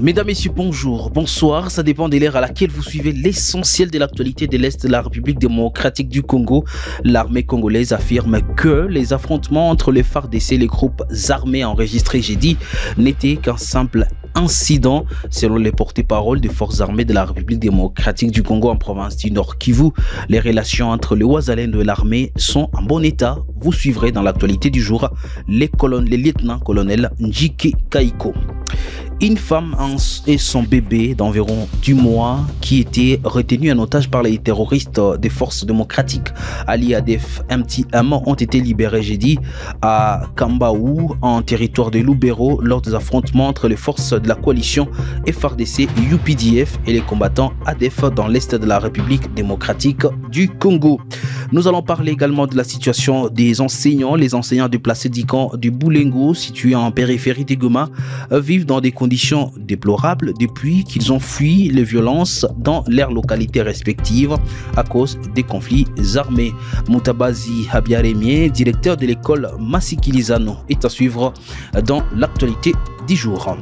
Mesdames, Messieurs, bonjour, bonsoir, ça dépend de l'ère à laquelle vous suivez l'essentiel de l'actualité de l'Est de la République démocratique du Congo. L'armée congolaise affirme que les affrontements entre les FARDC et les groupes armés enregistrés jeudi n'étaient qu'un simple incident. Selon les porte-paroles des forces armées de la République démocratique du Congo en province du Nord Kivu, les relations entre les Wazalendo et l'armée sont en bon état. Vous suivrez dans l'actualité du jour les lieutenants-colonels Njike Kaiko. Une femme et son bébé d'environ 10 mois qui étaient retenus en otage par les terroristes des forces démocratiques alliées ADF MTM ont été libérés jeudi à Kambaou en territoire de Lubero lors des affrontements entre les forces de la coalition FARDC, UPDF et les combattants ADF dans l'est de la République démocratique du Congo. Nous allons parler également de la situation des enseignants. Les enseignants déplacés du camp du Boulengo, situé en périphérie de Goma, vivent dans des conditions déplorables depuis qu'ils ont fui les violences dans leurs localités respectives à cause des conflits armés. Moutabazi Habiaremie, directeur de l'école Masikilizano, est à suivre dans l'actualité du jour.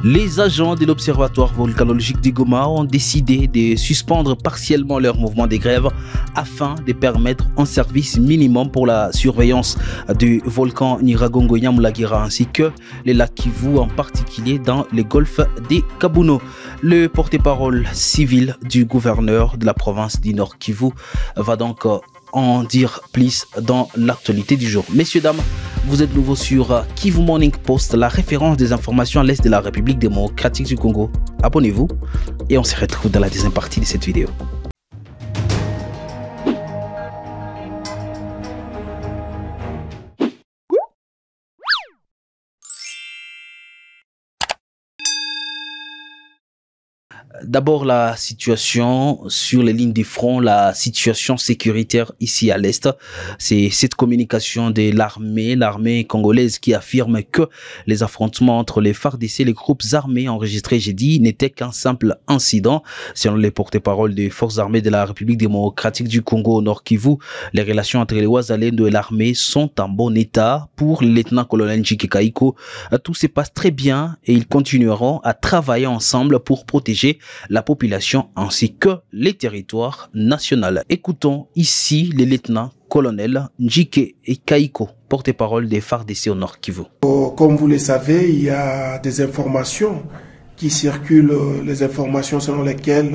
Les agents de l'Observatoire volcanologique de Goma ont décidé de suspendre partiellement leur mouvement de grève afin de permettre un service minimum pour la surveillance du volcan Nyiragongo Nyamulagira ainsi que les lacs Kivu, en particulier dans le golfe des Kabuno. Le porte-parole civil du gouverneur de la province du Nord Kivu va donc en dire plus dans l'actualité du jour. Messieurs, dames, vous êtes nouveau sur Kivu Morning Post, la référence des informations à l'Est de la République démocratique du Congo. Abonnez-vous et on se retrouve dans la deuxième partie de cette vidéo. D'abord, la situation sur les lignes de front, la situation sécuritaire ici à l'Est. C'est cette communication de l'armée congolaise qui affirme que les affrontements entre les FARDC et les groupes armés enregistrés jeudi n'étaient qu'un simple incident. Selon les porte-paroles des forces armées de la République démocratique du Congo au Nord Kivu, les relations entre les Wazalendo et l'armée sont en bon état. Pour le lieutenant-colonel Njike Kaiko, tout se passe très bien et ils continueront à travailler ensemble pour protéger la population ainsi que les territoires nationaux. Écoutons ici le lieutenant-colonel Njike Kaiko, porte-parole des FARDC au Nord Kivu. Comme vous le savez, il y a des informations qui circulent, les informations selon lesquelles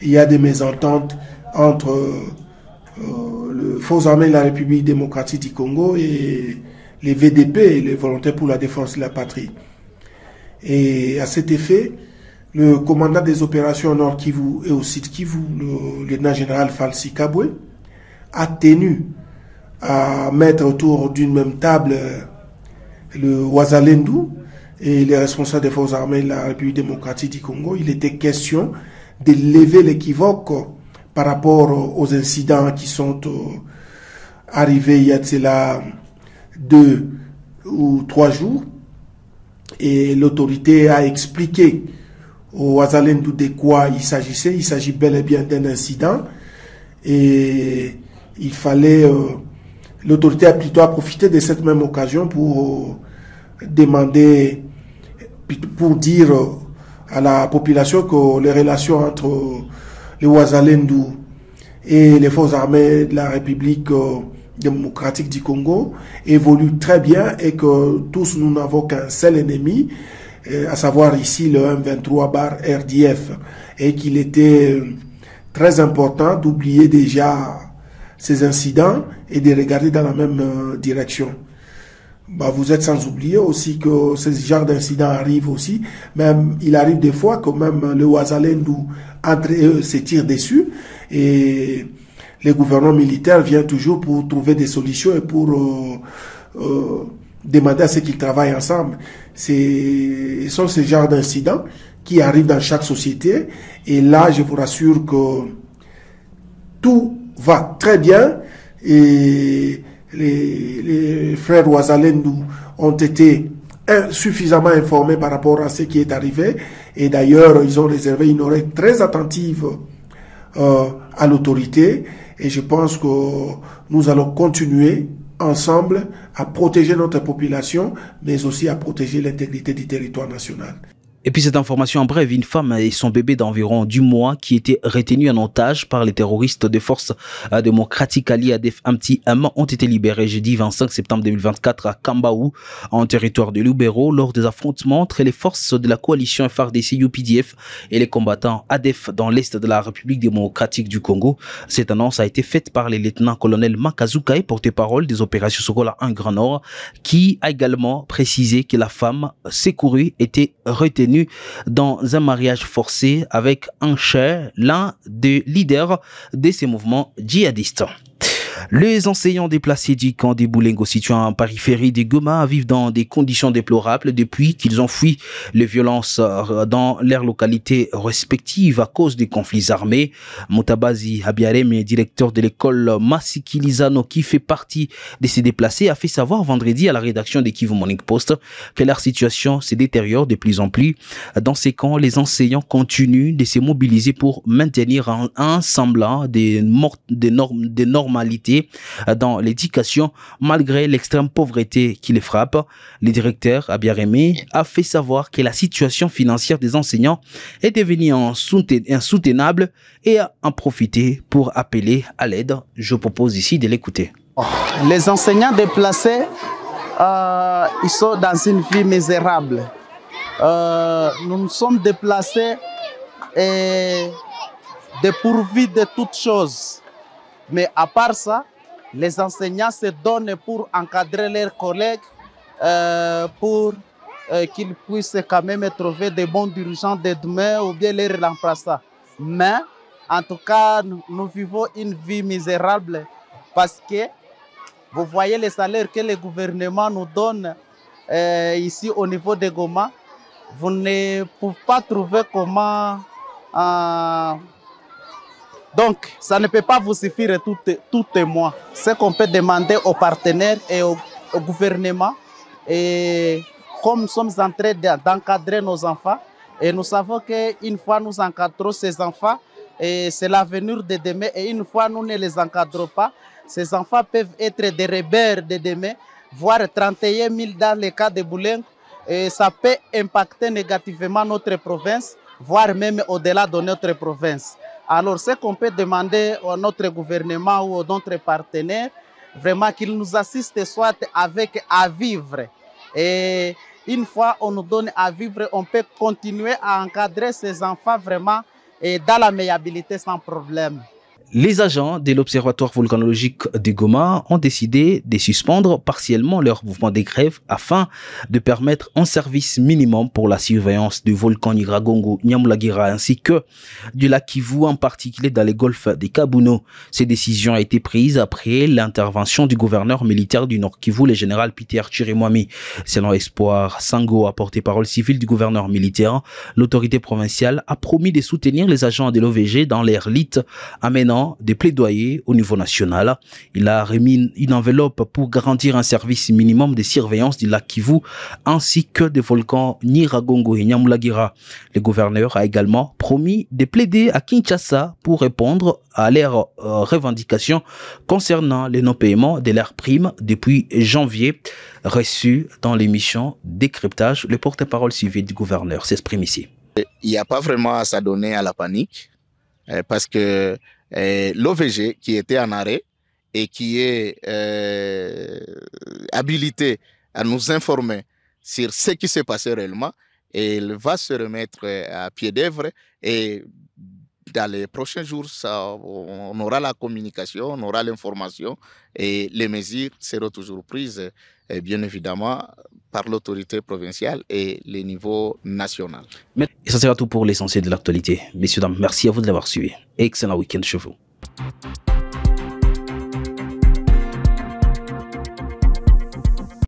il y a des mésententes entre les forces armées de la République démocratique du Congo et les VDP, les volontaires pour la défense de la patrie. Et à cet effet, le commandant des opérations au Nord Kivu et au Sud Kivu, le lieutenant-général Falsi Kabwe, a tenu à mettre autour d'une même table le Wazalendo et les responsables des forces armées de la République démocratique du Congo. Il était question de lever l'équivoque par rapport aux incidents qui sont arrivés il y a de cela 2 ou 3 jours. Et l'autorité a expliqué au Wazalendo de quoi il s'agissait. Il s'agit bel et bien d'un incident et il fallait, l'autorité a plutôt profité de cette même occasion pour demander, pour dire à la population que les relations entre les Wazalendo et les forces armées de la République démocratique du Congo évoluent très bien et que tous nous n'avons qu'un seul ennemi, à savoir ici le M23/RDF, et qu'il était très important d'oublier déjà ces incidents et de regarder dans la même direction. Vous êtes sans oublier aussi que ce genre d'incidents arrivent aussi, même il arrive des fois que même le Wazalendo entre eux se tire dessus et les gouvernements militaires viennent toujours pour trouver des solutions et pour demander à ceux qu'ils travaillent ensemble. Ce sont ce genre d'incidents qui arrivent dans chaque société. Et là, je vous rassure que tout va très bien. Et les frères Wazalendo ont été suffisamment informés par rapport à ce qui est arrivé. Et d'ailleurs, ils ont réservé une oreille très attentive à l'autorité. Et je pense que nous allons continuer ensemble à protéger notre population, mais aussi à protéger l'intégrité du territoire national. Et puis cette information en bref, une femme et son bébé d'environ 10 mois qui étaient retenus en otage par les terroristes des forces démocratiques alliées à Adef Amti-M ont été libérés jeudi 25 septembre 2024 à Kambaou, en territoire de Lubero, lors des affrontements entre les forces de la coalition FARDC-UPDF et les combattants ADF dans l'est de la République démocratique du Congo. Cette annonce a été faite par le lieutenant-colonel Makazukai, porte-parole des opérations Sokola 1 Grand Nord, qui a également précisé que la femme secourue était retenue dans un mariage forcé avec un cher, l'un des leaders de ces mouvements djihadistes. Les enseignants déplacés du camp des Boulengo situé en périphérie de Goma vivent dans des conditions déplorables depuis qu'ils ont fui les violences dans leurs localités respectives à cause des conflits armés. Moutabazi Abiareme, directeur de l'école Masikilizano qui fait partie de ces déplacés, a fait savoir vendredi à la rédaction de Kivu Morning Post que leur situation se détériore de plus en plus. Dans ces camps, les enseignants continuent de se mobiliser pour maintenir un semblant de normalité dans l'éducation malgré l'extrême pauvreté qui les frappe. Le directeur Abiareme a fait savoir que la situation financière des enseignants est devenue insoutenable et a en profité pour appeler à l'aide. Je propose ici de l'écouter. Les enseignants déplacés, ils sont dans une vie misérable. Nous nous sommes déplacés et dépourvus de toutes choses. Mais à part ça, les enseignants se donnent pour encadrer leurs collègues, pour qu'ils puissent quand même trouver des bons dirigeants de demain ou bien les remplaçants. Mais en tout cas, nous vivons une vie misérable parce que vous voyez les salaires que le gouvernement nous donne ici au niveau de Goma. Vous ne pouvez pas trouver comment... Donc, ça ne peut pas vous suffire tout et mois. Ce qu'on peut demander aux partenaires et au gouvernement, et comme nous sommes en train d'encadrer nos enfants, et nous savons qu'une fois nous encadrons ces enfants, c'est l'avenir de demain, et une fois nous ne les encadrons pas, ces enfants peuvent être des rebelles de demain, voire 31 000 dans le cas de Boulengo, et ça peut impacter négativement notre province, voire même au-delà de notre province. Alors, ce qu'on peut demander à notre gouvernement ou à notre partenaire, vraiment qu'ils nous assistent soit avec à vivre. Et une fois on nous donne à vivre, on peut continuer à encadrer ces enfants vraiment et dans la meillabilité sans problème. Les agents de l'Observatoire volcanologique de Goma ont décidé de suspendre partiellement leur mouvement de grève afin de permettre un service minimum pour la surveillance du volcan Nyiragongo, Nyamulagira ainsi que du lac Kivu, en particulier dans les golfs des Kabuno. Ces décisions ont été prises après l'intervention du gouverneur militaire du Nord Kivu, le général Peter Chirimwami. Selon Espoir Sango, porte-parole civil du gouverneur militaire, l'autorité provinciale a promis de soutenir les agents de l'OVG dans leur lutte amenant des plaidoyers au niveau national. Il a remis une enveloppe pour garantir un service minimum de surveillance du lac Kivu ainsi que des volcans Nyiragongo et Nyamulagira. Le gouverneur a également promis de plaider à Kinshasa pour répondre à leurs revendications concernant le non-paiement de leurs primes depuis janvier. Reçu dans l'émission Décryptage, le porte-parole civil du gouverneur s'exprime ici. Il n'y a pas vraiment à s'adonner à la panique parce que l'OVG qui était en arrêt et qui est habilité à nous informer sur ce qui s'est passé réellement, et il va se remettre à pied d'œuvre et dans les prochains jours, on aura la communication, on aura l'information et les mesures seront toujours prises, bien évidemment, par l'autorité provinciale et le niveau national. Et ça sera tout pour l'essentiel de l'actualité. Messieurs, dames, merci à vous de l'avoir suivi. Excellent week-end chez vous.